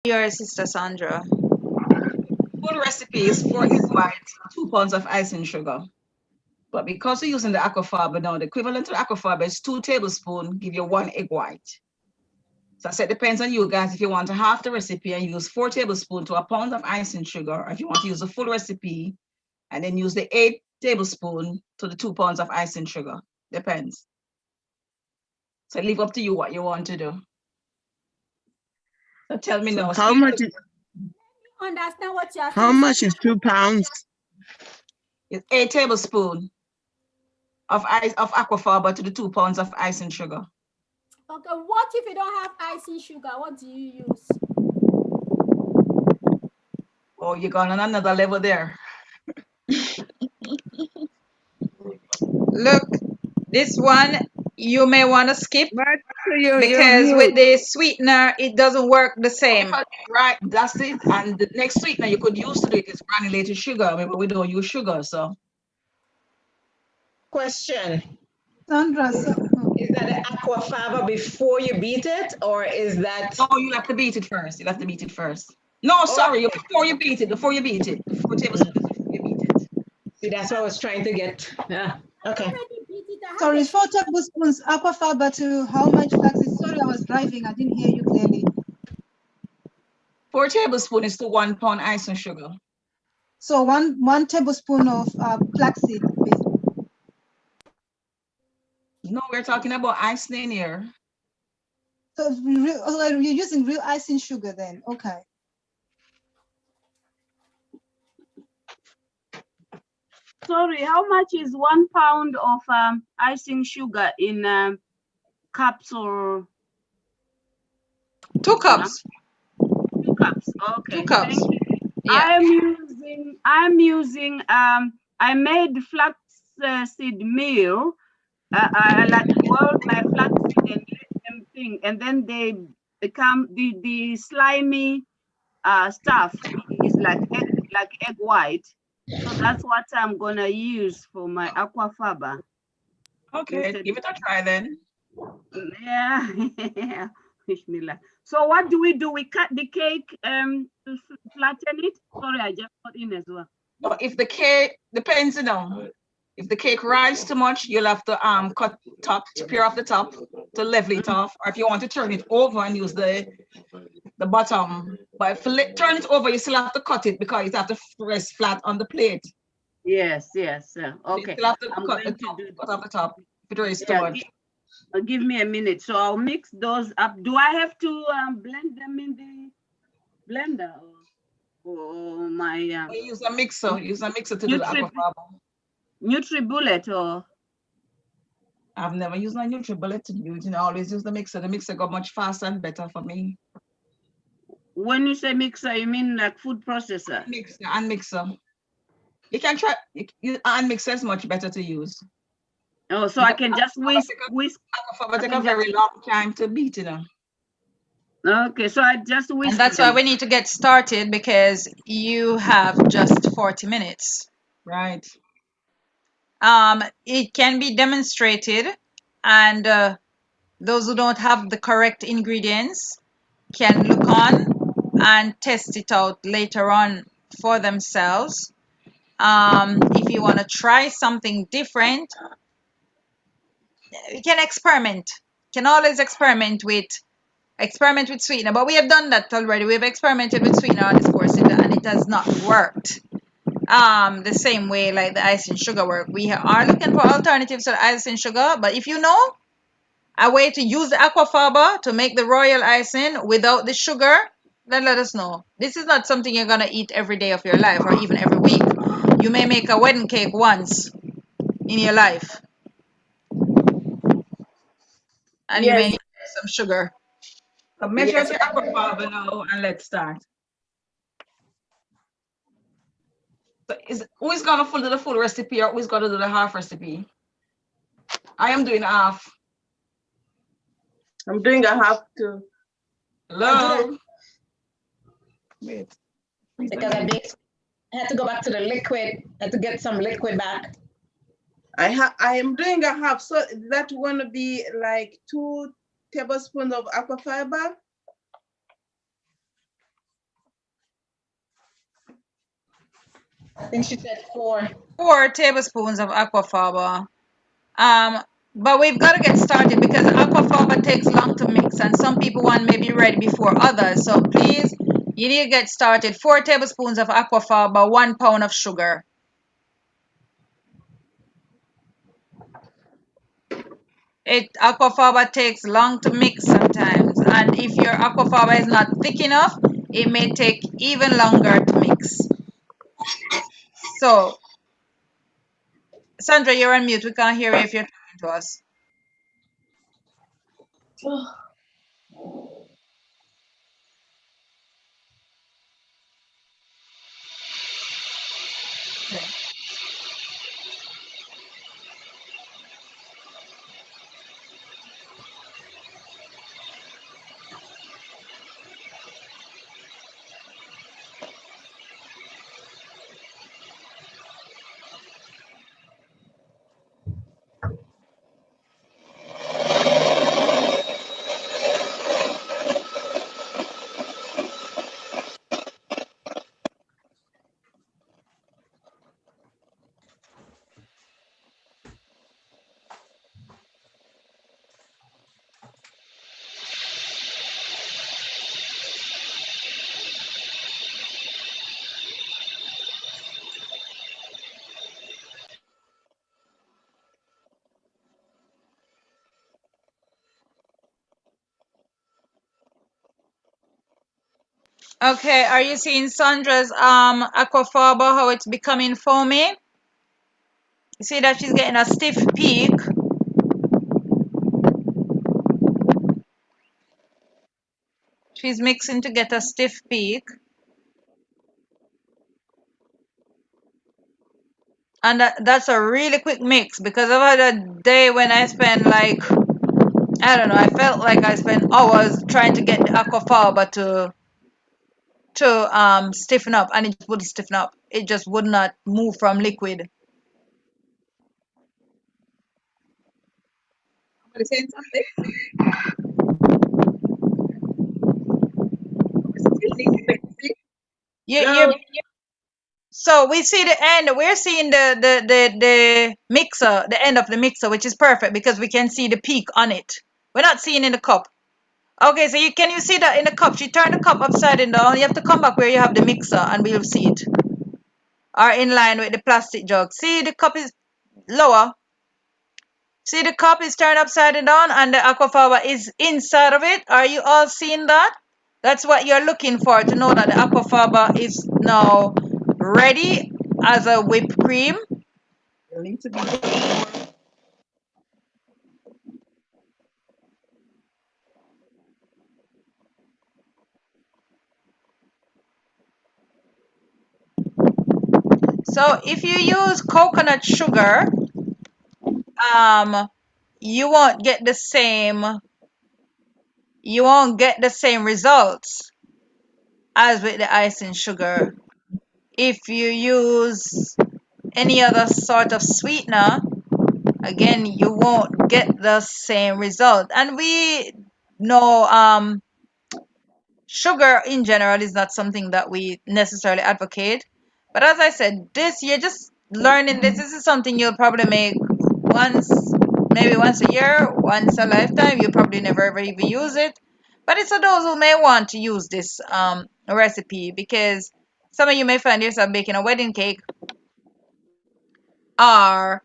Your sister Sandra. Full recipe is 4 egg whites, 2 pounds of icing sugar. But because we're using the aquafaba now, the equivalent to the aquafaba is 2 tablespoons, give you 1 egg white. So I said, it depends on you guys. If you want to half the recipe and use 4 tablespoons to a pound of icing sugar, or if you want to use the full recipe and then use the 8 tablespoons to the 2 pounds of icing sugar. Depends. So I leave up to you what you want to do. So tell me now. How much is Understand what you're how much is 2 pounds? It's 8 tablespoons of aquafaba to the 2 pounds of icing sugar. Okay, what if you don't have icing sugar? What do you use? Oh, you're going on another level there. Look, this one you may want to skip But because with the sweetener it doesn't work the same. Right, that's it. And the next sweetener you could use to do it is granulated sugar. Maybe we don't use sugar, so. Question. Sandra, Is that the aquafaba before you beat it, or is that? No, you have to beat it first. You have to beat it first. No, sorry, before you beat it, 4 tablespoons before you beat it. See, that's what I was trying to get. Yeah. Okay. sorry, 4 tablespoons aquafaba to how much flaxseed? Sorry, I was driving. I didn't hear you clearly. 4 tablespoons is to 1 pound icing sugar. So one tablespoon of flaxseed, basically. No, we're talking about icing here. So you're using real icing sugar then? Okay. Sorry, how much is 1 pound of icing sugar in cups or? 2 cups. 2 cups. Okay. 2 cups. Thank you. Yeah. I'm using I made flaxseed meal. I like boil my flaxseed and let them thing, and then they become the slimy stuff is like egg white. So that's what I'm gonna use for my aquafaba. Okay, give it a try then. Yeah. Bismillah. So what do? We cut the cake to flatten it? Sorry, I just got in as well. No, if the cake depends, you know. If the cake rises too much, you'll have to cut top to peel off the top to level it off. Or if you want to turn it over and use the bottom. But if you turn it over, you still have to cut it because you have to rest flat on the plate. Yes. Okay. You still have to cut off the top if it rises too much. Give me a minute. So I'll mix those up. Do I have to blend them in the blender or my? Use a mixer. Use a mixer to do the aquafaba. NutriBullet or? I've never used a NutriBullet to use. I always use the mixer. The mixer got much faster and better for me. When you say mixer, you mean like food processor? Mixer. You can try. Mixer is much better to use. Oh, so I can just whisk. Aquafaba take a very long time to beat it. Okay, so I just whisk. And that's why we need to get started because you have just 40 minutes. Right. It can be demonstrated, and those who don't have the correct ingredients can look on and test it out later on for themselves. If you want to try something different, you can experiment. You can always experiment with sweetener, but we have done that already. We have experimented with sweetener on this course and it has not worked the same way like the icing sugar work. We are looking for alternatives to the icing sugar, but if you know a way to use the aquafaba to make the royal icing without the sugar, then let us know. This is not something you're gonna eat every day of your life or even every week. You may make a wedding cake once in your life, and you may need some sugar. So measure the aquafaba now and let's start. So who is gonna do the full recipe or who is gonna do the half recipe? I am doing half. I'm doing a half too. Hello. Wait. Because I had to go back to the liquid. I had to get some liquid back. I am doing a half, so that's going to be like 2 tablespoons of aquafaba. think she said 4. 4 tablespoons of aquafaba. But we've got to get started because aquafaba takes long to mix and some people want maybe ready before others. So please, you need to get started. 4 tablespoons of aquafaba, 1 pound of sugar. Aquafaba takes long to mix sometimes, and if your aquafaba is not thick enough, it may take even longer to mix. So, Sandra, you're on mute. We can't hear you if you're talking to us. Okay, are you seeing Sandra's aquafaba, how it's becoming foamy? You see that she's getting a stiff peak. She's mixing to get a stiff peak. And that's a really quick mix because I've had a day when I spent like, I don't know, I felt like I spent hours trying to get the aquafaba to stiffen up, and it just wouldn't stiffen up. It just would not move from liquid. Somebody saying something? You so we see the end. We're seeing the mixer, the end of the mixer, which is perfect because we can see the peak on it. We're not seeing in the cup. Okay, so can you see that in the cup? She turned the cup upside down. You have to come back where you have the mixer, and we'll see it. Or in line with the plastic jug. See, the cup is lower. See, the cup is turned upside down, and the aquafaba is inside of it. Are you all seeing that? That's what you're looking for to know that the aquafaba is now ready as a whipped cream. You need to be. So if you use coconut sugar, you won't get the same results as with the icing sugar. If you use any other sort of sweetener, again, you won't get the same result. And we know sugar in general is not something that we necessarily advocate. But as I said, you're just learning this. This is something you'll probably make maybe once a year, once a lifetime. You probably never ever even use it. But it's for those who may want to use this recipe because some of you may find yourself baking a wedding cake. But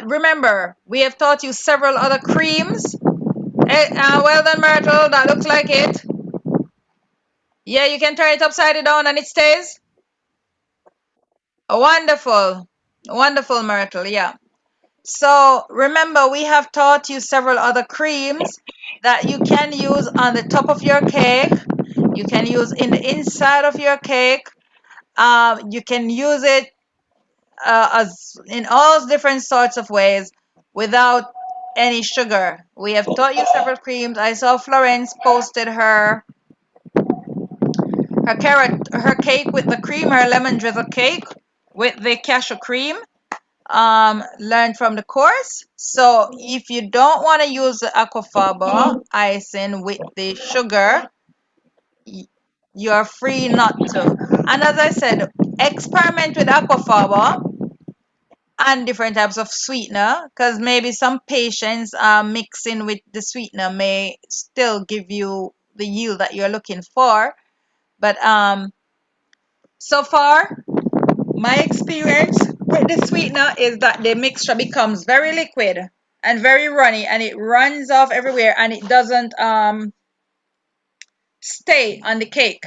remember, we have taught you several other creams. Well done, Myrtle. That looks like it. Yeah, you can turn it upside down and it stays. Wonderful. Wonderful, Myrtle. Yeah. So remember, we have taught you several other creams that you can use on the top of your cake. You can use in the inside of your cake. You can use it as in all different sorts of ways without any sugar. We have taught you several creams. I saw Florence posted her cake with the cream, her lemon drizzle cake with the cashew cream. Learned from the course. So if you don't want to use the aquafaba icing with the sugar, you're free not to. And as I said, experiment with aquafaba and different types of sweetener, because maybe some patients mixing with the sweetener may still give you the yield that you're looking for. But so far, my experience with the sweetener is that the mixture becomes very liquid and very runny, and it runs off everywhere, and it doesn't stay on the cake.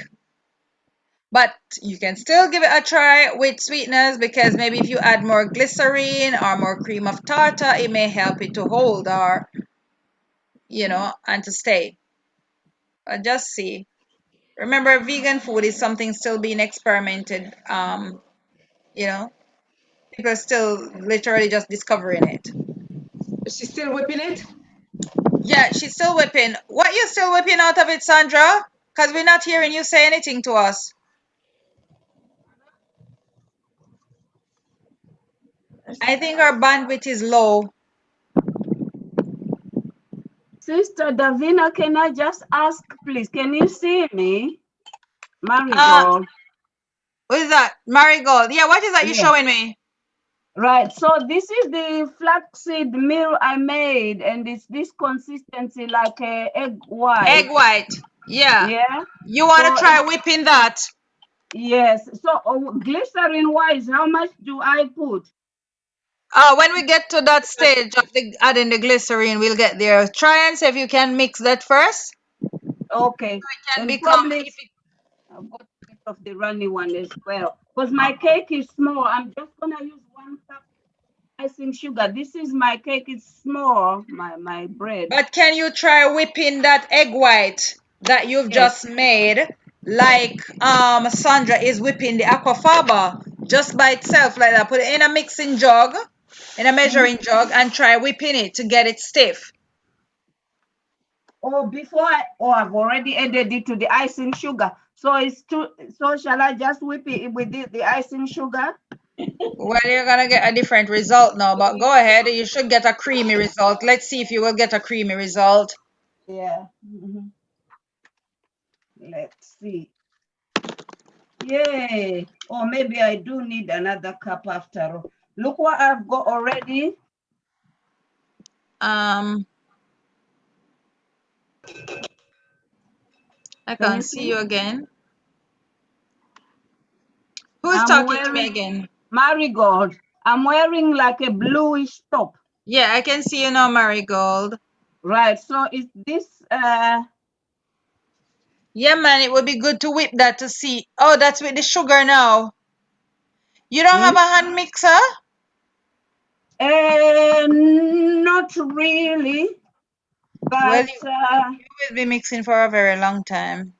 But you can still give it a try with sweeteners, because maybe if you add more glycerine or more cream of tartar, it may help it to hold, or and to stay. But just see. Remember, vegan food is something still being experimented. People are still literally just discovering it. She's still whipping it? Yeah, she's still whipping. What you still whipping out of it, Sandra? Because we're not hearing you say anything to us. I think our bandwidth is low. Sister Davina, can I just ask, please? Can you see me? Marigold. What is that? Marigold. Yeah, what is that you're showing me? Right. So this is the flaxseed meal I made, and it's this consistency like a egg white. Egg white. Yeah. Yeah. You want to try whipping that? Yes. So glycerin wise, how much do I put? When we get to that stage of adding the glycerine, we'll get there. Try and see if you can mix that first. Okay. So and probably I've got a bit of the runny one as well, because my cake is small. I'm just gonna use 1 cup icing sugar. This is my cake. It's small. My bread. But can you try whipping that egg white that you've just made, like Sandra is whipping the aquafaba just by itself like that? Put it in a mixing jug, in a measuring jug, and try whipping it to get it stiff. Oh, I've already added it to the icing sugar. So it's too. So shall I just whip it with the icing sugar? Well, you're gonna get a different result now, but go ahead. You should get a creamy result. Let's see if you will get a creamy result. Yeah. Let's see. Yay. Or maybe I do need another cup after all. Look what I've got already. I can't see you again. Who's talking to me again? Marigold. I'm wearing like a bluish top. Yeah, I can see you now, Marigold. Right. So is this Yeah, man, it would be good to whip that to see. Oh, that's with the sugar now. You don't have a hand mixer? Not really. But well, you will be mixing for a very long time.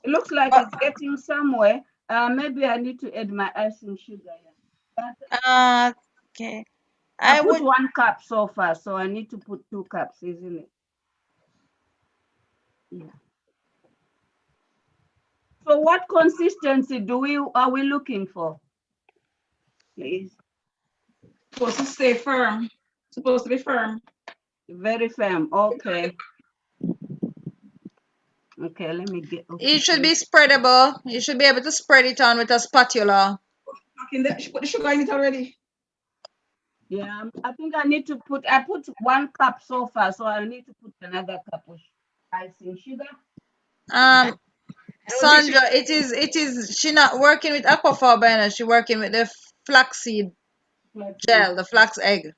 It looks like it's getting somewhere. Maybe I need to add my icing sugar. But, okay. I put 1 cup so far, so I need to put 2 cups, isn't it? Yeah. So what consistency are we looking for? Please. Supposed to stay firm. Supposed to be firm. Very firm. Okay. Okay, let me get. It should be spreadable. You should be able to spread it on with a spatula. Put the sugar in it already. Yeah, I think I need to put. I put 1 cup so far, so I need to put another cup of icing sugar. Sandra, it is. She not working with aquafaba, she working with the flaxseed gel, the flax egg.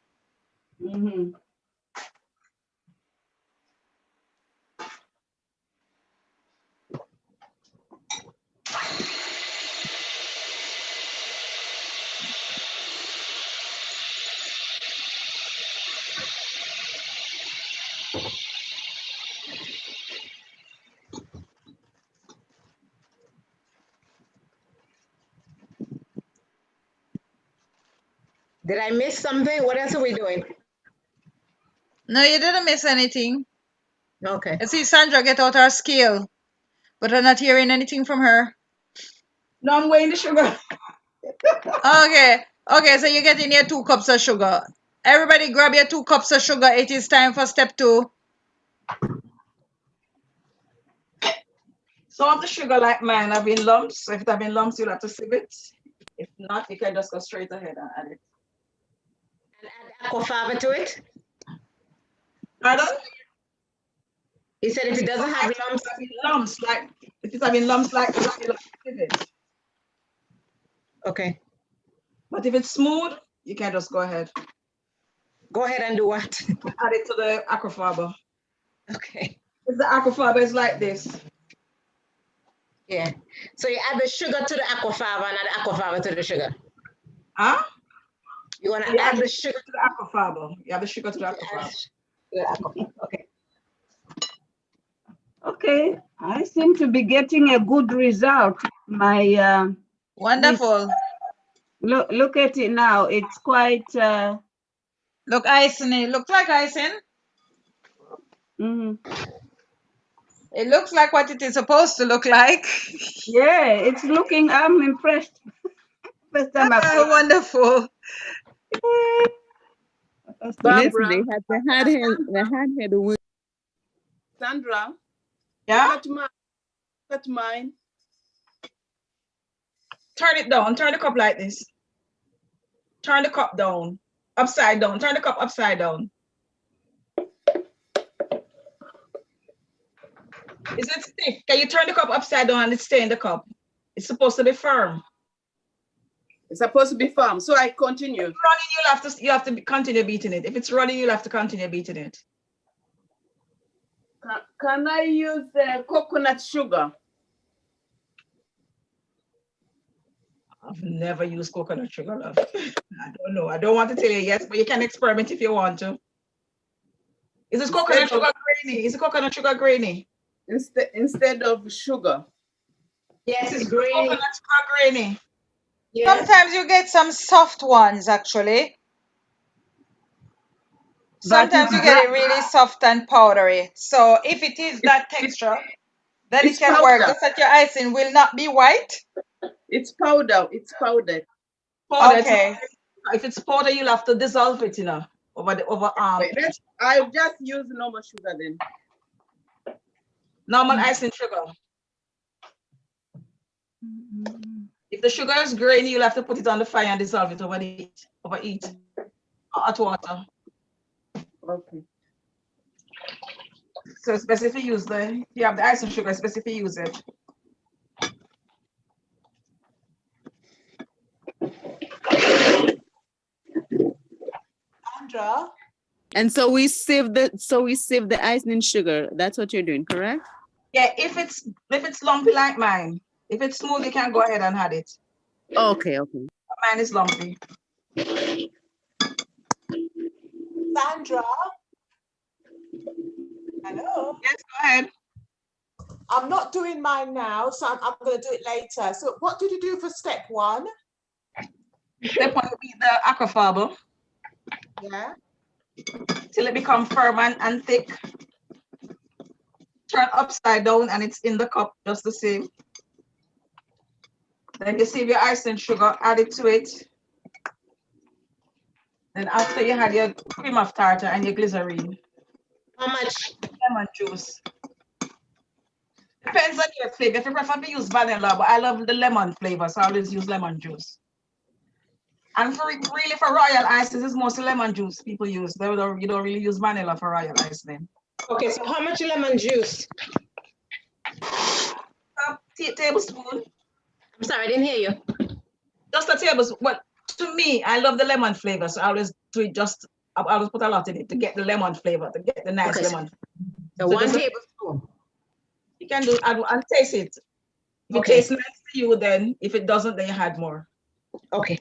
Did I miss something? What else are we doing? No, you didn't miss anything. Okay. I see Sandra get out her scale, but I'm not hearing anything from her. No, I'm weighing the sugar. Okay, so you're getting your 2 cups of sugar. Everybody grab your 2 cups of sugar. It is time for step 2. Some of the sugar like mine have been lumps. So if it have been lumps, you'll have to sieve it. If not, you can just go straight ahead and add it. And add aquafaba to it? Pardon? He said if it doesn't have lumps. If it's having lumps like that, you'll have to sieve it. Okay. But if it's smooth, you can just go ahead. Go ahead and do what? Add it to the aquafaba. Okay. If the aquafaba is like this. Yeah. So you add the sugar to the aquafaba and add the aquafaba to the sugar. Huh? You want to add the sugar to the aquafaba. You add the sugar to the aquafaba. Okay. Okay, I seem to be getting a good result. My wonderful. Look at it now. It's quite. Look icing. It looks like icing. It looks like what it is supposed to look like. Yeah, it's looking. I'm impressed. First time I've wonderful. Listen, they had the handheld wheel. Sandra. Yeah. Cut mine. Turn it down. Turn the cup like this. Turn the cup down. Upside down. Turn the cup upside down. Is it stiff? Can you turn the cup upside down and it stay in the cup? It's supposed to be firm. It's supposed to be firm. So I continue. If it's running, you have to continue beating it. If it's running, you'll have to continue beating it. Can I use coconut sugar? I've never used coconut sugar, love. I don't know. I don't want to tell you yes, but you can experiment if you want to. Is this coconut sugar grainy? Is the coconut sugar grainy? Instead of sugar. Yes, it's grainy. Coconut sugar grainy. Yes. Sometimes you get some soft ones, actually. Sometimes you get it really soft and powdery. So if it is that texture, then it can work. Just that your icing will not be white. It's powder. It's powdered. Okay. If it's powder, you'll have to dissolve it, over I just use normal sugar then. Normal icing sugar. If the sugar is grainy, you'll have to put it on the fire and dissolve it over heat. Hot water. Okay. So it's best if you use if you have the icing sugar, it's best if you use it. Sandra? And so we sieve the icing sugar. That's what you're doing, correct? Yeah, if it's lumpy like mine. If it's smooth, you can go ahead and add it. Okay. Mine is lumpy. Sandra? Hello? Yes, go ahead. I'm not doing mine now, so I'm going to do it later. So what did you do for step 1? Step 1 will be the aquafaba. Yeah. Till it becomes firm and thick. Turn upside down and it's in the cup just the same. Then you sieve your icing sugar, add it to it. Then after you had your cream of tartar and your glycerine. How much? Lemon juice. Depends on your flavor. If you prefer to use vanilla, but I love the lemon flavor, so I always use lemon juice. And for royal ices, it's mostly lemon juice people use. You don't really use vanilla for royal ice then. Okay, so how much lemon juice? A tablespoon. I'm sorry, I didn't hear you. Just a tablespoon. Well, to me, I love the lemon flavor, so I always do it I always put a lot in it to get the lemon flavor, to get the nice lemon. So 1 tablespoon. You can do and taste it. If it tastes nice to you, then if it doesn't, then you add more. Okay.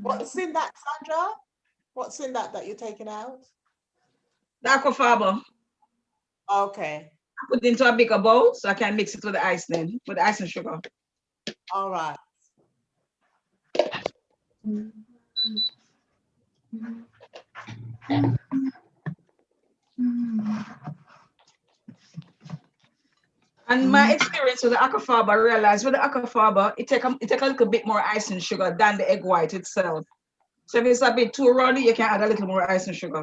What's in that, Sandra? What's in that you're taking out? The aquafaba. Okay. Put it into a bigger bowl so I can mix it with the ice then, with the ice and sugar. All right. And my experience with the aquafaba, I realized with the aquafaba, it take a little bit more ice and sugar than the egg white itself. So if it's a bit too runny, you can add a little more ice and sugar.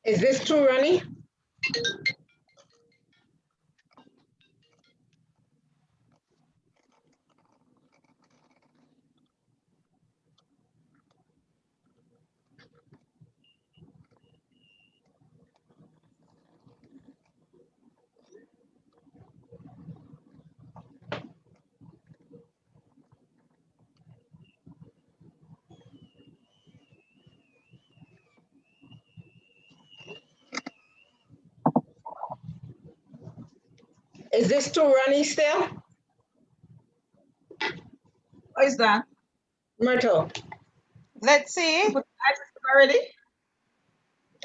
Is this too runny? Is this too runny still? What is that? Myrtle. Let's see. Put the ice and sugar already?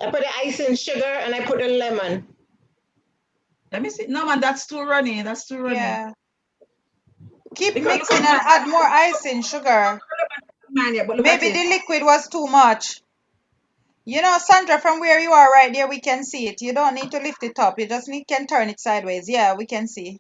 I put the ice and sugar and I put the lemon. Let me see. No, man, that's too runny. That's too runny. Yeah. Keep Because mixing and add more icing sugar. Man, yeah, but look Maybe at the it. liquid was too much. You know, Sandra, from where you are right there, we can see it. You don't need to lift it up. You just can turn it sideways. Yeah, we can see.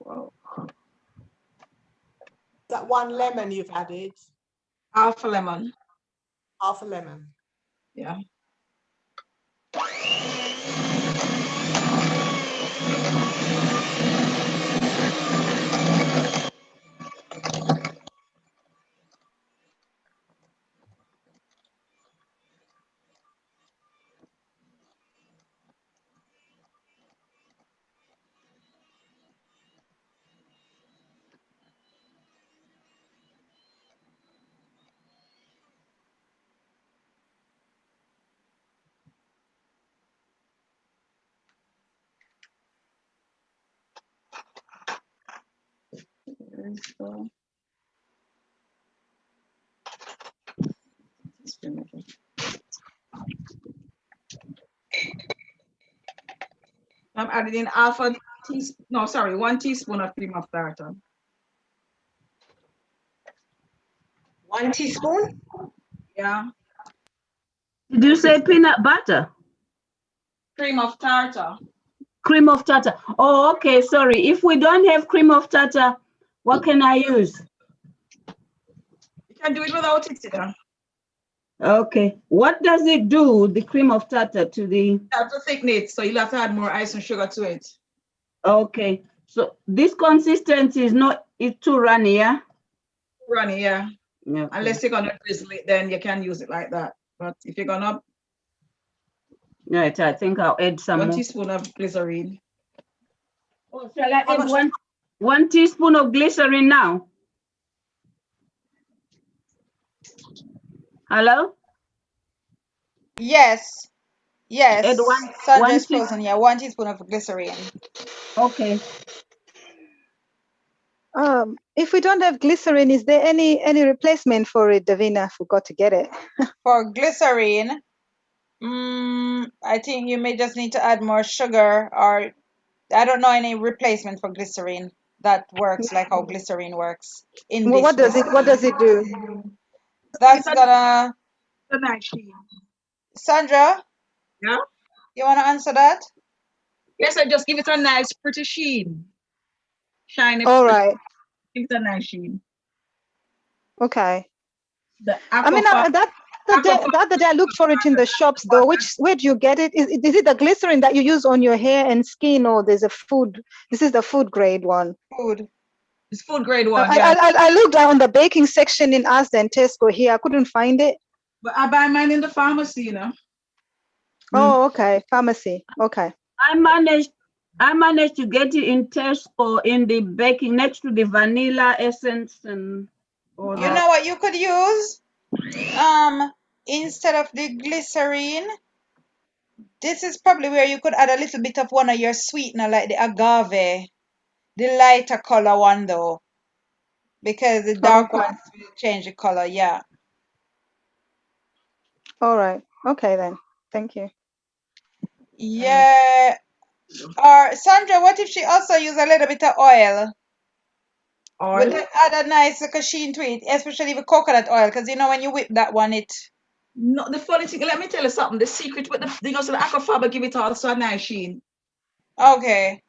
Wow. That one lemon you've added? Half a lemon. Half a lemon. Yeah. I'm adding in half a teaspoon, no, sorry, 1 teaspoon of cream of tartar. 1 teaspoon? Yeah. Did you say peanut butter? Cream of tartar. Cream of tartar. Oh, okay. Sorry. If we don't have cream of tartar, what can I use? You can do it without it, you know. Okay. What does it do, the cream of tartar, to the... You have to thicken it, so you'll have to add more ice and sugar to it. Okay. So this consistency is not, it's too runny, yeah? Runny, yeah. Okay. Unless you're gonna drizzle it, then you can use it like that. But if you're gonna, Right, I think I'll add some 1 more. teaspoon of glycerine. Oh, shall I How add much? one teaspoon of glycerin now? Hello? Yes. Yes. Add Sandra is teaspoon. frozen. Yeah, 1 teaspoon of glycerine. Okay. If we don't have glycerin, is there any replacement for it, Davina? I forgot to get it. For glycerine, I think you may just need to add more sugar, or I don't know any replacement for glycerine that works like how glycerine works in this What does it do? That's gonna, The nice sheen. Sandra, Yeah. you wanna answer that? Yes, I just give it a nice, pretty sheen. Shiny. All right. Give it a nice sheen. Okay. The I mean, aquafarm. the other day I looked for it in the shops though. Where do you get it? Is it the glycerin that you use on your hair and skin, or there's a food? This is the food grade one. Food. It's food grade one, yeah. I looked on the baking section in Asda and Tesco here. I couldn't find it. But I buy mine in the pharmacy, you know. Oh, okay. Pharmacy. Okay. I managed to get it in Tesco in the baking next to the vanilla essence and all You that. know what you could use? Instead of the glycerine, this is probably where you could add a little bit of one of your sweetener, like the agave, the lighter color one though, because the dark Okay. ones will change the color. Yeah. All right. Okay then. Thank you. Yeah. Or Sandra, what if she also use a little bit of oil? Would Oil? that add a nice like a sheen to it, especially with coconut oil? Because you know when you whip that one, it. No, the funny thing, let me tell you something. The secret with the goes to the aquafarber give it also a nice sheen. Okay.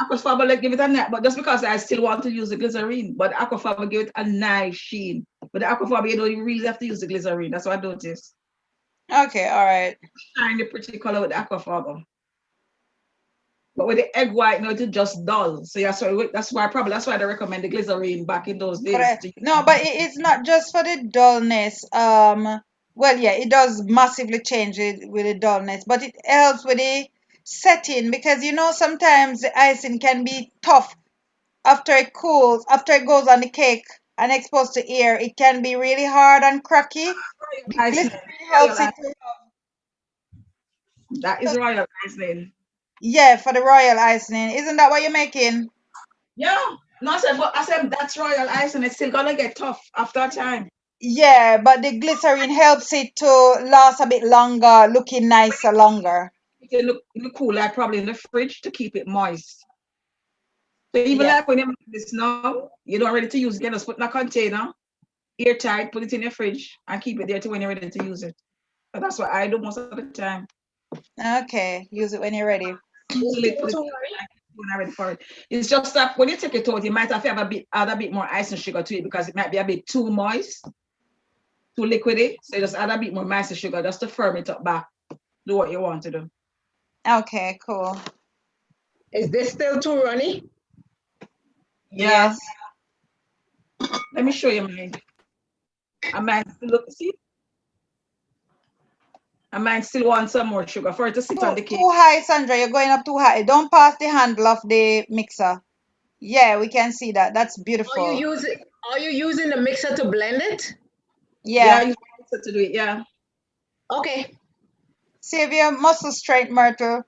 Aquafarber like give it a nice, but just because I still want to use the glycerine, but aquafarber give it a nice sheen. But the aquafarber, you don't even really have to use the glycerine. That's what I noticed. Okay. All right. Shiny, pretty color with the aquafarber. But with the egg white, no, it's just dull. So yeah, so that's why they recommend the glycerine back in those days. No, but it's not just for the dullness. Well, yeah, it does massively change it with the dullness, but it helps with the setting because you know sometimes the icing can be tough after it cools, after it goes on the cake and exposed to air. It can be really hard and cracky. The Icing. glycerin helps it. That is royal icing. Yeah, for the royal icing. Isn't that what you're making? Yeah. No, I said that's royal icing. It's still gonna get tough after a time. Yeah, but the glycerin helps it to last a bit longer, looking nicer longer. It look cool, like probably in the fridge to keep it moist. So even Yeah. like when you make this now, you don't ready to use it, you just put in a container, airtight, put it in your fridge, and keep it there till when you're ready to use it. But that's what I do most of the time. Okay, use it when you're ready. Usually put it when I'm ready for it. It's just that when you take it out, you might have to have add a bit more ice and sugar to it because it might be a bit too moist, too liquidy. So you just add a bit more ice and sugar just to firm it up back. Do what you want to do. Okay, cool. Is this still too runny? Yeah. Yes. Let me show you mine. I might still look, see? I might still want some more sugar for it to sit on the cake. Too high, Sandra. You're going up too high. Don't pass the handle of the mixer. Yeah, we can see that. That's beautiful. Are you using the mixer to blend it? Yeah. Yeah, you want to do it, yeah. Okay. Save your muscle strength, Myrtle.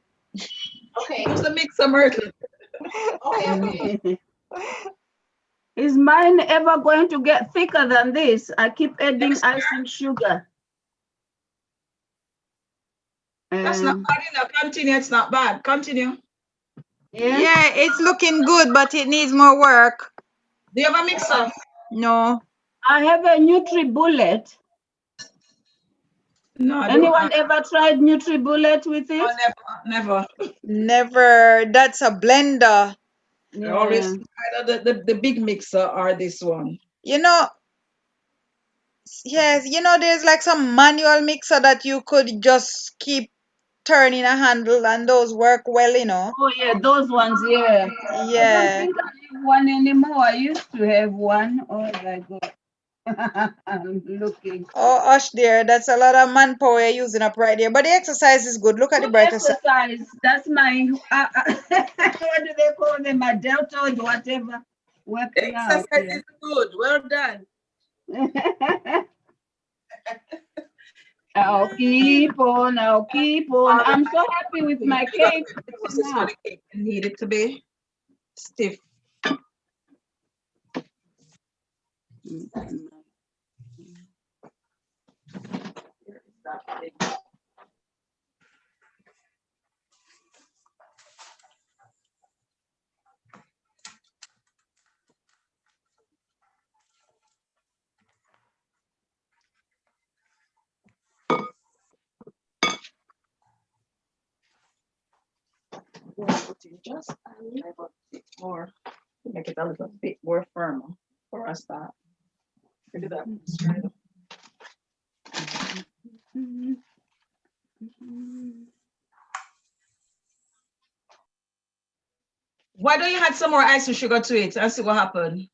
Okay. Use the mixer, Myrtle. Okay. Is mine ever going to get thicker than this? I keep adding ice and sugar. That's not bad enough. Continue, it's not bad. Continue. Yeah, it's looking good, but it needs more work. Do you have a mixer? No. I have a NutriBullet. No, I don't. Anyone ever tried NutriBullet with it? Oh, never. Never. That's a blender. I always Yeah. either the big mixer or this one. You know, yes, there's like some manual mixer that you could just keep turning a handle and those work well. Oh yeah, those ones, yeah. I don't Yeah. think I have one anymore. I used to have one. Oh my God. I'm looking. Oh, Ush, there. That's a lot of manpower you're using up right there. But the exercise is good. Look at the Good brighter side. exercise. That's my, what do they call them? My deltoid, whatever. Working out. Exercise is good. Well done. I'll keep on. I'm so happy with my cake. This is for the cake. I need it to be stiff. Just a little bit more to make it a little bit more firmer before I start. Look at that. Why don't you add some more ice and sugar to it and see what happened?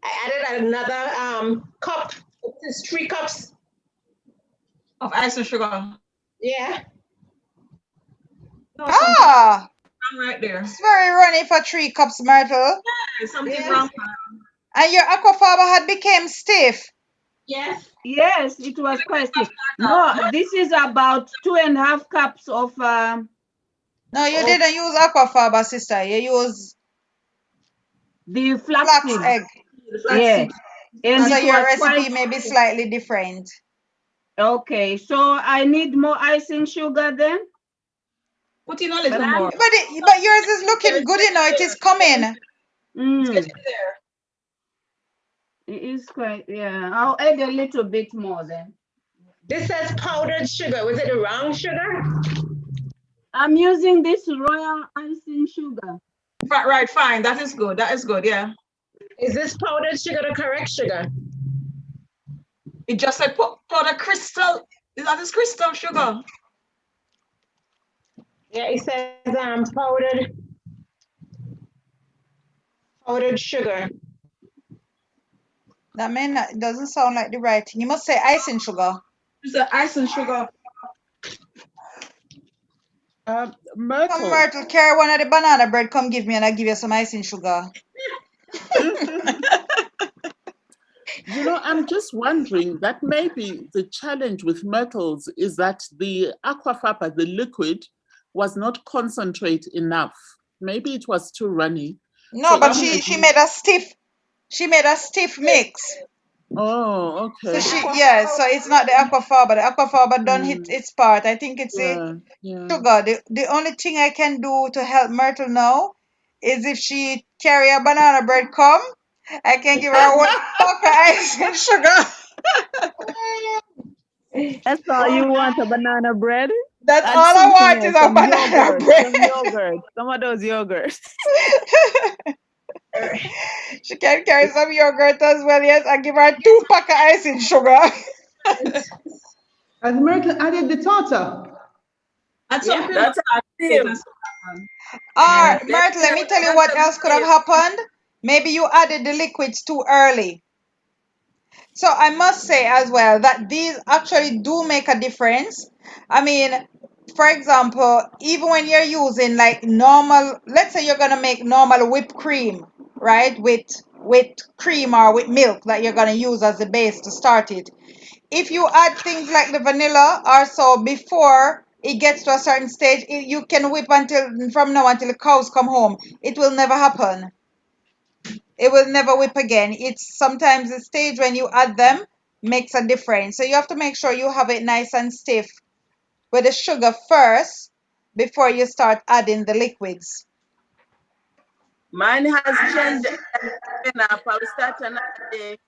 I added another cup. It's 3 cups. Of ice and sugar. Yeah. No, Ah, wrong right there. it's very runny for 3 cups, Myrtle. There's something Yes. wrong. And your aquafaba had became stiff. Yes. Yes, it was quite stiff. No, this is about 2.5 cups of No, you didn't use aquafaba, sister. You use the flax flaxseed. egg. Yeah. And So it your was recipe quite may be slightly different. okay. So I need more icing sugar then? Put in a little more. But yours is looking good, It is coming. There. It is quite, yeah. I'll add a little bit more then. This says powdered sugar. Was it the wrong sugar? I'm using this royal icing sugar. Right, fine. That is good. Yeah. Is this powdered sugar the correct sugar? It just said put a crystal. Is that this crystal sugar? Yeah, it says powdered sugar. That it doesn't sound like the right thing. You must say icing sugar. It's the ice and sugar. Come, Myrtle, carry one of the banana bread. Come give me and I'll give you some icing sugar. I'm just wondering that maybe the challenge with Myrtle's is that the aquafaba, the liquid, was not concentrate enough. Maybe it was too runny. No, but she made a stiff mix. Oh, okay. So it's not the aquafaba. The aquafaba done hit its part. I think it's the sugar. The only thing I can do to help Myrtle now is if she carry a banana bread come, I can give her one pack of ice and sugar. That's all you want, a banana bread? That's And all I something want is else, a some banana yogurt, bread. some yogurt, some of those yogurts. She can carry some yogurt as well, yes. I give her 2 pack of ice and sugar. Has Myrtle added the tartar? That's Yeah, something that's a tip. Myrtle, let me tell you what else could have happened. Maybe you added the liquids too early. So I must say as well that these actually do make a difference. I mean, for example, even when you're using like normal, let's say you're gonna make normal whipped cream, right? With cream or with milk that you're gonna use as the base to start it. If you add things like the vanilla or so before it gets to a certain stage, you can whip from now until the cows come home. It will never happen. It will never whip again. It's sometimes the stage when you add them makes a difference. So you have to make sure you have it nice and stiff with the sugar first before you start adding the liquids. Mine has changed up. I'll start another day.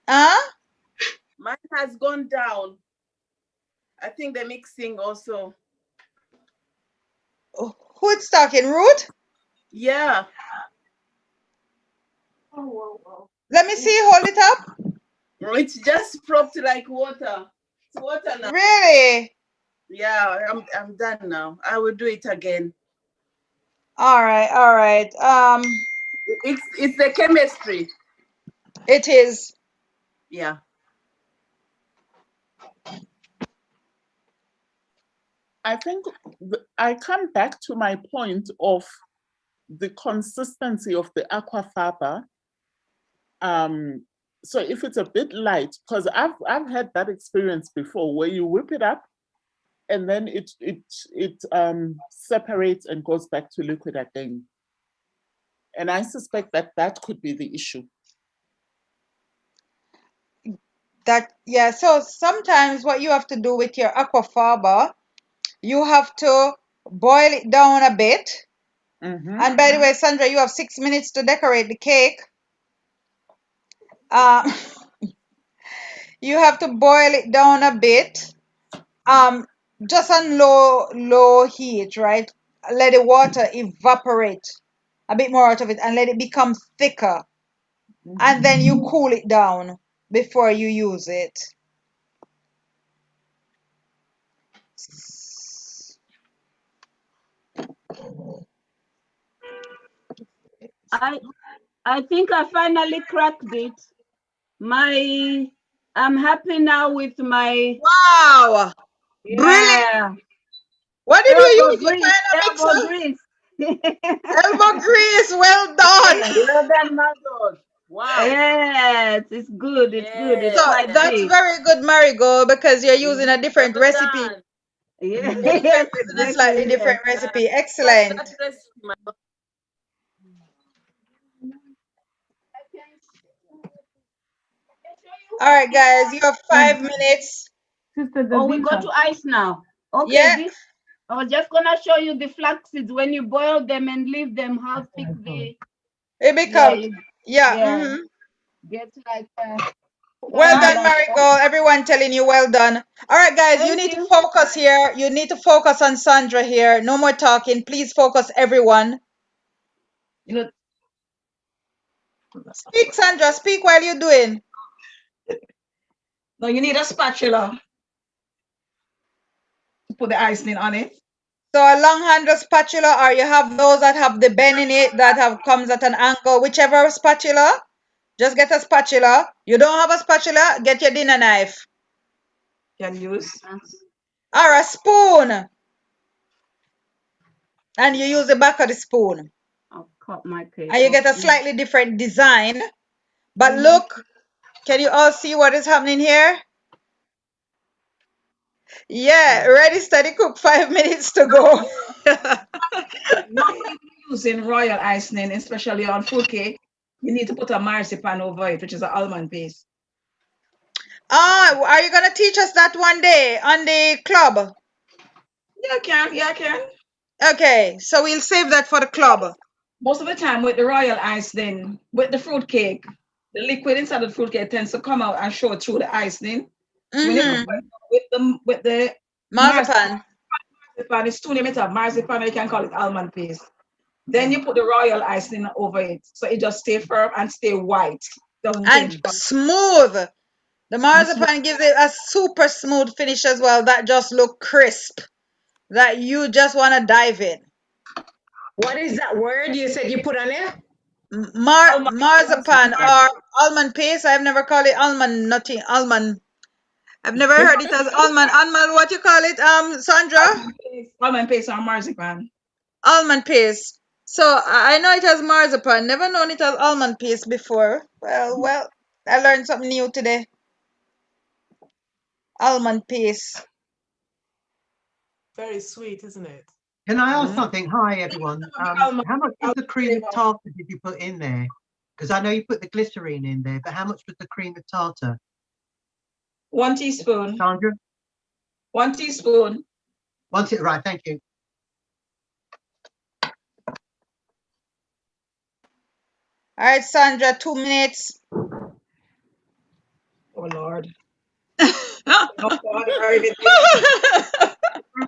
Huh? Mine has gone down. I think the mixing also. Who is talking? Ruth? Yeah. Let me see. Hold it up. It's just propped like water. It's water now. Really? Yeah, I'm done now. I will do it again. All right, all right. It's the chemistry. It is. Yeah. I think I come back to my point of the consistency of the aquafaba. So if it's a bit light, because I've had that experience before where you whip it up and then it separates and goes back to liquid again. And I suspect that could be the issue. Yeah, so sometimes what you have to do with your aquafaba, you have to boil it down a bit. And by the way, Sandra, you have 6 minutes to decorate the cake. You have to boil it down a bit. Just on low heat, right? Let the water evaporate a bit more out of it and let it become thicker. And then you cool it down before you use it. I think I finally cracked it. I'm happy now with my. Wow! Yeah. Brilliant! What did you use? What kind of elbow mixer? grease. Elbow grease. Well done. Well done, Margot. Wow. Yes, it's good. It's good. It's So quite that's big. very good, Marigold, because you're using a different recipe. Yeah. You're Yes, using a exactly. slightly different recipe. Excellent. All right, guys, you have 5 minutes. Oh, we go to ice now. Okay, Yeah. this I was just gonna show you the flax seeds when you boil them and leave them, how thick they. It becomes, yeah. Yeah. Get like. Well done, Marigold. Everyone telling you well done. All right, guys, you need to focus here. You need to focus on Sandra here. No more talking. Please focus, everyone. Speak, Sandra. Speak while you're doing. No, you need a spatula to put the icing on it. So a long handle spatula, or you have those that have the bend in it that comes at an angle. Whichever spatula, just get a spatula. You don't have a spatula, get your dinner knife. Can use. Or a spoon. And you use the back of the spoon. I'll cut my cake. And you get a slightly different design. But look, can you all see what is happening here? Yeah, ready, steady, cook. 5 minutes to go. Not even using royal icing, especially on fruit cake. You need to put a marzipan over it, which is an almond paste. Are you going to teach us that one day on the club? Yeah, I can. Yeah, I can. Okay, so we'll save that for the club. Most of the time with the royal icing, with the fruit cake, the liquid inside of the fruit cake tends to come out and show through the icing. So when you cook with the marzipan, it's 2 limits of marzipan, or you can call it almond paste. Then you put the royal icing over it, so it just stay firm and stay white. Doesn't change. Smooth. The marzipan gives it a super smooth finish as well. That just look crisp. That you just want to dive in. What is that word you said you put on it? Marzipan or almond paste. I've never called it almond. Nothing almond. I've never heard it as almond. Almond. What you call it? Sandra. Almond paste or marzipan. Almond paste. So I know it has marzipan. Never known it as almond paste before. Well. I learned something new today. Almond paste. Very sweet, isn't it? Can I ask something? Hi, everyone. How much of the cream of tartar did you put in there? Because I know you put the glycerine in there, but how much was the cream of tartar? 1 teaspoon. Sandra? 1 teaspoon. Right, thank you. All right, Sandra, 2 minutes. Oh Lord. Oh God, I already did.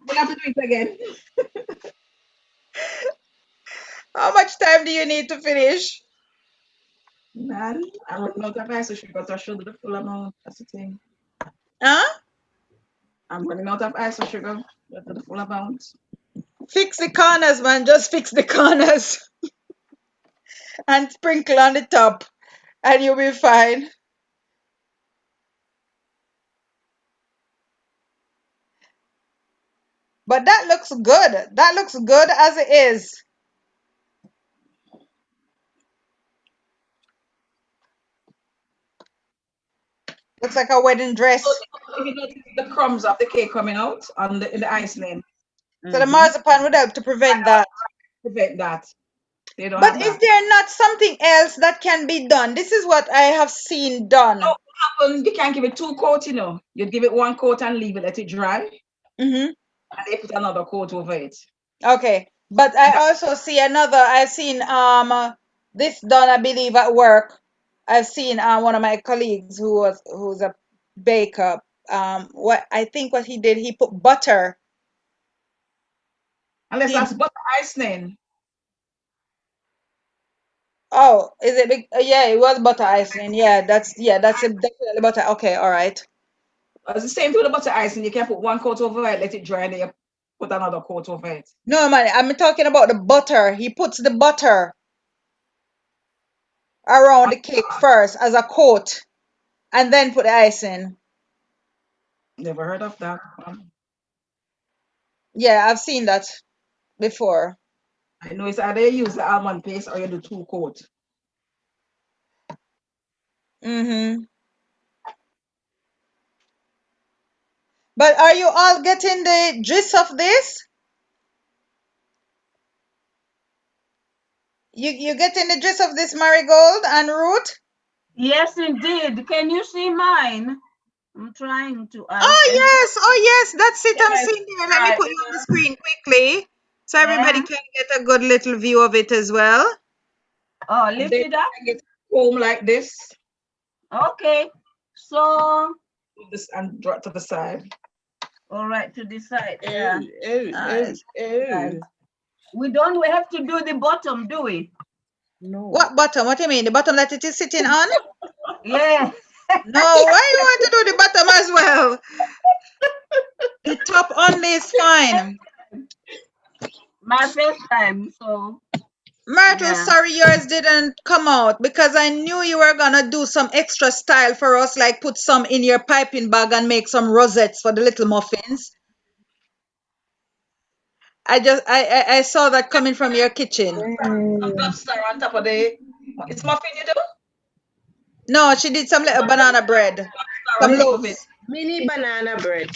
We'll have to do it again. How much time do you need to finish? Man, I'm running out of ice sugar to show the full amount. That's the thing. Huh? I'm running out of ice sugar to the full amount. Fix the corners, man. Just fix the corners. And sprinkle on the top. And you'll be fine. But that looks good. That looks good as it is. Looks like a wedding dress. If you notice the crumbs of the cake coming out on in the ice lane. So the marzipan would help to prevent that. Prevent that. They don't But have is that. there not something else that can be done? This is what I have seen done. No, you can't give it 2 coats, you know. You'd give it 1 coat and leave it, let it dry. Mm-hmm. And they put another coat over it. Okay. But I also see another. I've seen this done, I believe, at work. I've seen one of my colleagues who's a baker. What he did, he put butter. Unless that's butter icing. Oh, is it big? Yeah, it was butter icing. Yeah, that's definitely butter. Okay, all right. It's the same thing with the butter icing. You can put 1 coat over it, let it dry, and then you put another coat over it. No, man, I'm talking about the butter. He puts the butter around the cake first as a coat, and then put the icing. Never heard of that. Yeah, I've seen that before. I know it's either you use the almond paste or you do 2 coat. Mm-hmm. But are you all getting the gist of this? You getting the gist of this, Marigold and Ruth? Yes, indeed. Can you see mine? I'm trying to. Oh yes, that's it. I'm seeing there. Let me put you on the screen quickly so everybody can get a good little view of it as well. Oh, lift it up. Get home like this. Okay. So this and drop to the side. All right, to the side. Yeah. We have to do the bottom, do we? No. What bottom? What do you mean? The bottom that it is sitting on? Yeah. No, why you want to do the bottom as well? The top only is fine. My first time, so. Myrtle, Yeah. sorry yours didn't come out because I knew you were gonna do some extra style for us, like put some in your piping bag and make some rosettes for the little muffins. I saw that coming from your kitchen. Lobster on top of the. It's muffin you do? No, she did some little banana bread. Some loaves. Mini banana bread.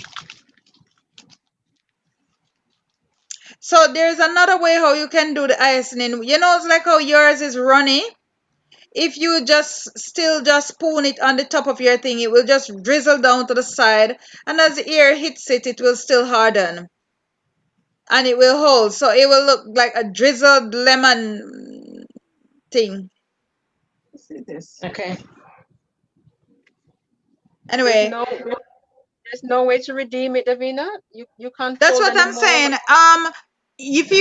So there's another way how you can do the icing. You know, it's like how yours is runny. If you just spoon it on the top of your thing, it will just drizzle down to the side, and as the air hits it, it will still harden. And it will hold, so it will look like a drizzled lemon thing. Let's see this. Okay. Anyway. There's no way to redeem it, Davina. You can't. That's what I'm saying. If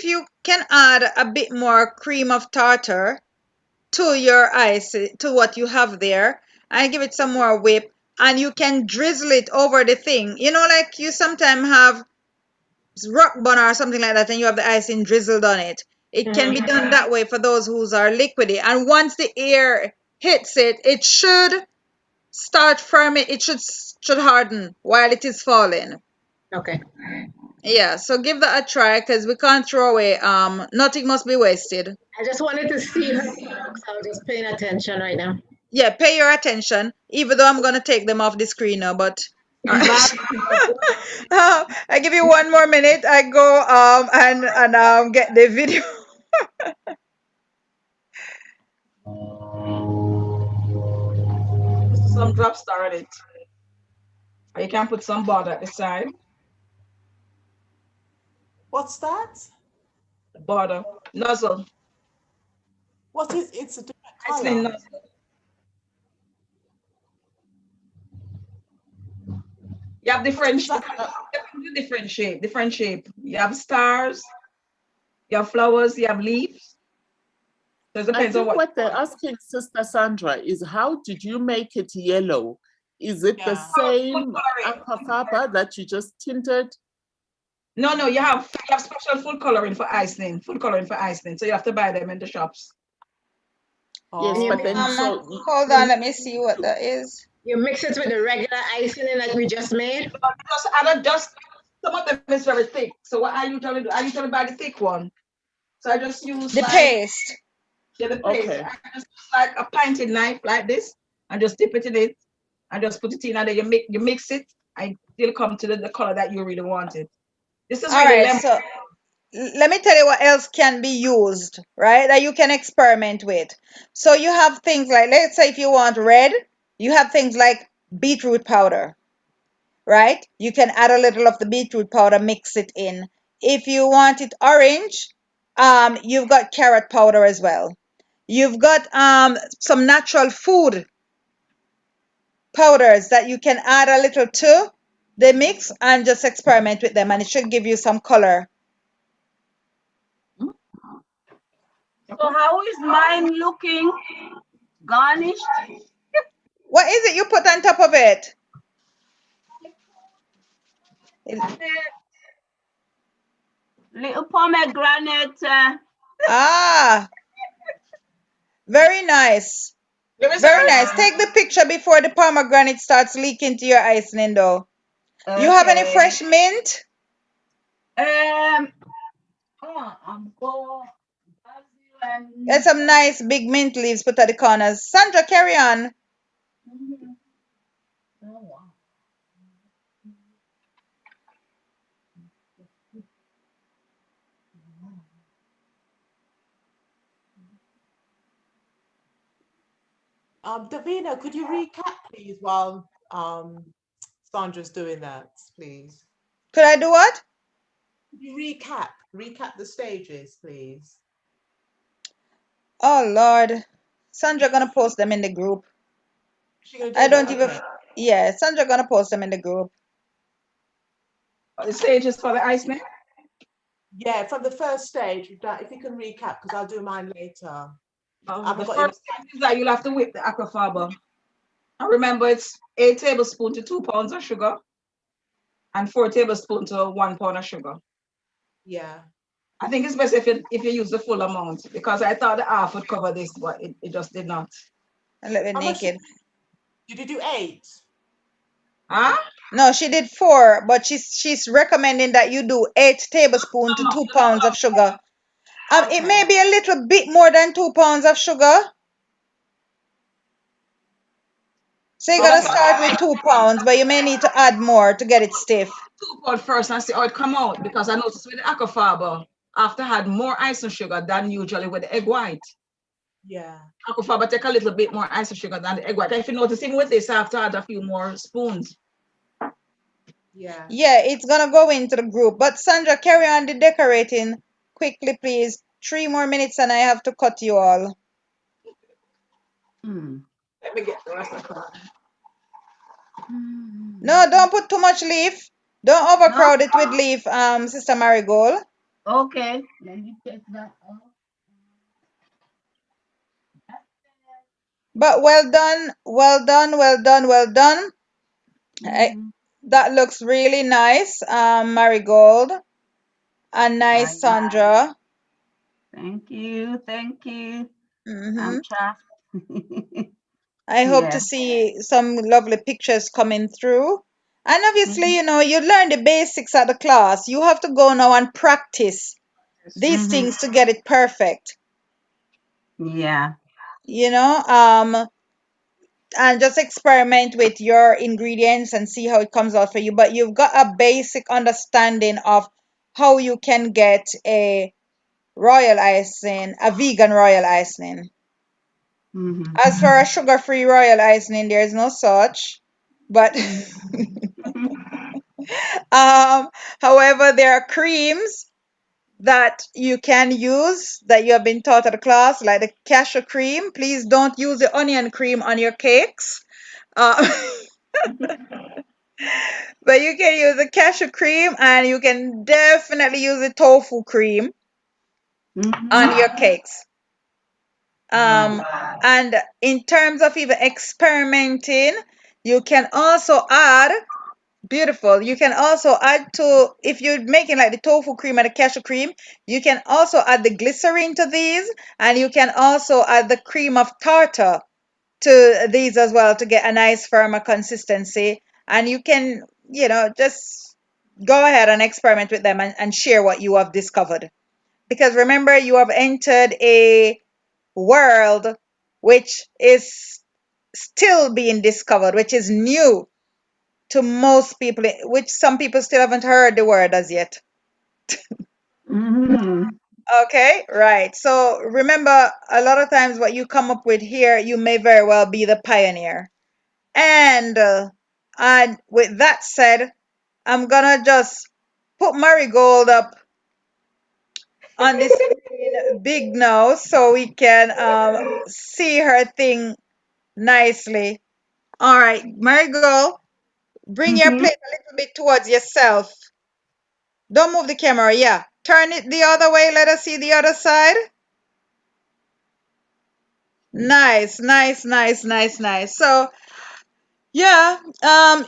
you can add a bit more cream of tartar to your ice, to what you have there, and give it some more whip, and you can drizzle it over the thing. You know, like you sometimes have rock bun or something like that, and you have the icing drizzled on it. It can be done that way for those who are liquidy. And once the air hits it, it should start firming. It should harden while it is falling. Okay. Yeah, so give that a try because we can't throw away. Nothing must be wasted. I just wanted to see her products. I was just paying attention right now. Yeah, pay your attention. Even though I'm gonna take them off the screen now, but I give you 1 more minute. I go and get the video. Some drop star on it. Or you can put some butter at the side. What's that? the border, nozzle. What is it's a different Iceland color? nozzle. You have different shape. You have stars, you have flowers, you have leaves. So it I depends on think what. what they're asking Sister Sandra is how did you make it yellow? Is it the same aquafaba that you just tinted? No, you have special food coloring for Iceland. So you have to buy them in the shops. Yes, but then hold on, let me see what that is. You mix it with the regular icing that we just made? Some of them is very thick. So what I usually do, I usually buy the thick one. So I just use the paste. Yeah, the paste. Okay. I just use like a pointed knife like this and just dip it in it and just put it in and then you mix it and it'll come to the color that you really wanted. This is All really right, so let me tell you what else can be used, right? That you can experiment with. So you have things like, let's say if you want red, you have things like beetroot powder, right? You can add a little of the beetroot powder, mix it in. If you want it orange, you've got carrot powder as well. You've got some natural food powders that you can add a little to the mix and just experiment with them, and it should give you some color. So how is mine looking? Garnished? What is it you put on top of it? Little pomegranate. Very nice. Very nice. Take the picture before the pomegranate starts leaking to your icing though. You have any fresh mint? There's some nice big mint leaves put at the corners. Sandra, carry on. Davina, could you recap, please, while Sandra's doing that, please? Could I do what? Could you recap the stages, please? Oh Lord, Sandra gonna post them in the group. I don't even. Yeah, Sandra gonna post them in the group. The stages for the ice man? Yeah, from the first stage, if you can recap, because I'll do mine later. The first stage is that you'll have to whip the aquafaba. And remember, it's 8 tablespoons to 2 pounds of sugar and 4 tablespoons to 1 pound of sugar. Yeah. I think it's best if you use the full amount, because I thought the half would cover this, but it just did not. And let me naked. Did you do 8? Huh? No, she did 4, but she's recommending that you do 8 tablespoons to 2 pounds of sugar. It may be a little bit more than 2 pounds of sugar. So you're gonna start with 2 pounds, but you may need to add more to get it stiff. 2 pounds first and see how it come out, because I noticed with the aquafaba, after I had more icing sugar than usually with the egg white. Yeah. Aquafaba take a little bit more icing sugar than the egg white. If you notice, even with this, I have to add a few more spoons. Yeah. Yeah, it's gonna go into the group. But Sandra, carry on the decorating quickly, please. 3 more minutes and I have to cut you all. Let me get the rest of it. No, don't put too much leaf. Don't overcrowd it with leaf, Sister Marigold. Okay, let me take that off. But well done, well done, well done, well done. That looks really nice, Marigold. And nice, Sandra. Thank you, thank you. Mm-hmm. I'm chuffed. I hope to see some lovely pictures coming through. And obviously, you know, you learn the basics at the class. You have to go now and practice these things to get it perfect. Yeah. You know, and just experiment with your ingredients and see how it comes out for you. But you've got a basic understanding of how you can get a royal icing, a vegan royal icing. As for a sugar-free royal icing, there is no such. But however, there are creams that you can use that you have been taught at the class, like the cashew cream. Please don't use the onion cream on your cakes. But you can use the cashew cream, and you can definitely use the tofu cream on your cakes. And in terms of even experimenting, you can also add, beautiful, you can also add to, if you're making like the tofu cream and the cashew cream, you can also add the glycerin to these, and you can also add the cream of tartar to these as well to get a nice firmer consistency. And you can, just go ahead and experiment with them and share what you have discovered. Because remember, you have entered a world which is still being discovered, which is new to most people, which some people still haven't heard the word as yet. Okay, right. So remember, a lot of times what you come up with here, you may very well be the pioneer. And with that said, I'm gonna just put Marigold up on this screen big now so we can see her thing nicely. All right, Marigold, bring your plate a little bit towards yourself. Don't move the camera. Yeah, turn it the other way. Let us see the other side. Nice, nice, nice, nice, nice. So yeah,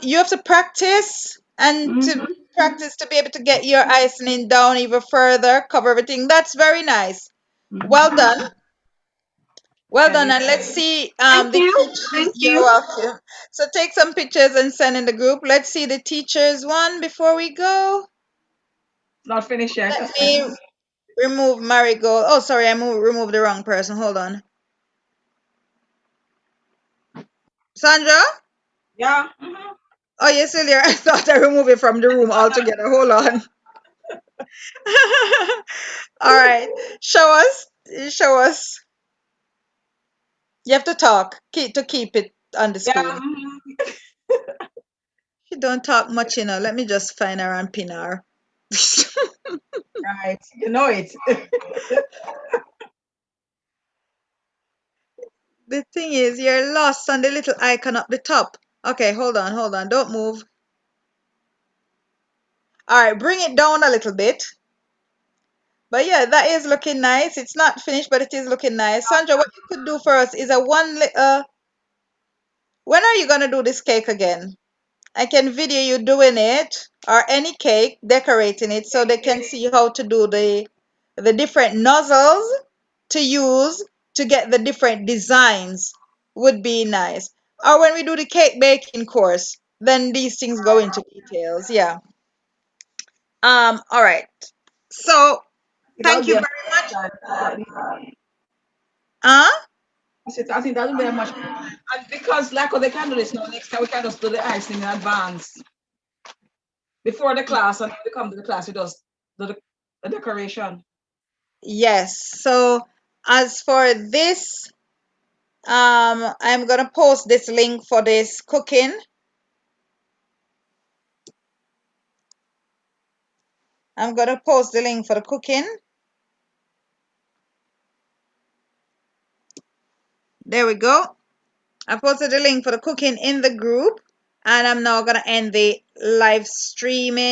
you have to practice and to practice to be able to get your icing down even further, cover everything. That's very nice. Well done. Well done. And let's see Thank the you. teachers. Thank You're you. welcome. So take some pictures and send in the group. Let's see the teachers one before we go. Not finished yet. Let me remove Marigold. Oh, sorry, I removed the wrong person. Hold on. Sandra? Yeah. Oh, you're still there. I thought I removed it from the room altogether. Hold on. All right. Show us. Show us. You have to talk. Keep it on the Yeah. screen. She don't talk much, Let me just find her and pin her. Right. You know it. The thing is, you're lost on the little icon up the top. Okay, hold on. Don't move. All right, bring it down a little bit. But yeah, that is looking nice. It's not finished, but it is looking nice. Sandra, what you could do for us is when are you gonna do this cake again? I can video you doing it, or any cake, decorating it, so they can see how to do the different nozzles to use to get the different designs. Would be nice. Or when we do the cake baking course, then these things go into details. Yeah. All right. So That'll thank be you a very much. I think that'll be a much, and because like they can do this now, next time we can just do the icing in advance before the class, and when we come to the class, we just do the decoration. Yes. So as for this, I'm gonna post this link for this cooking. I'm gonna post the link for the cooking. There we go. I posted the link for the cooking in the group, and I'm now gonna end the live streaming.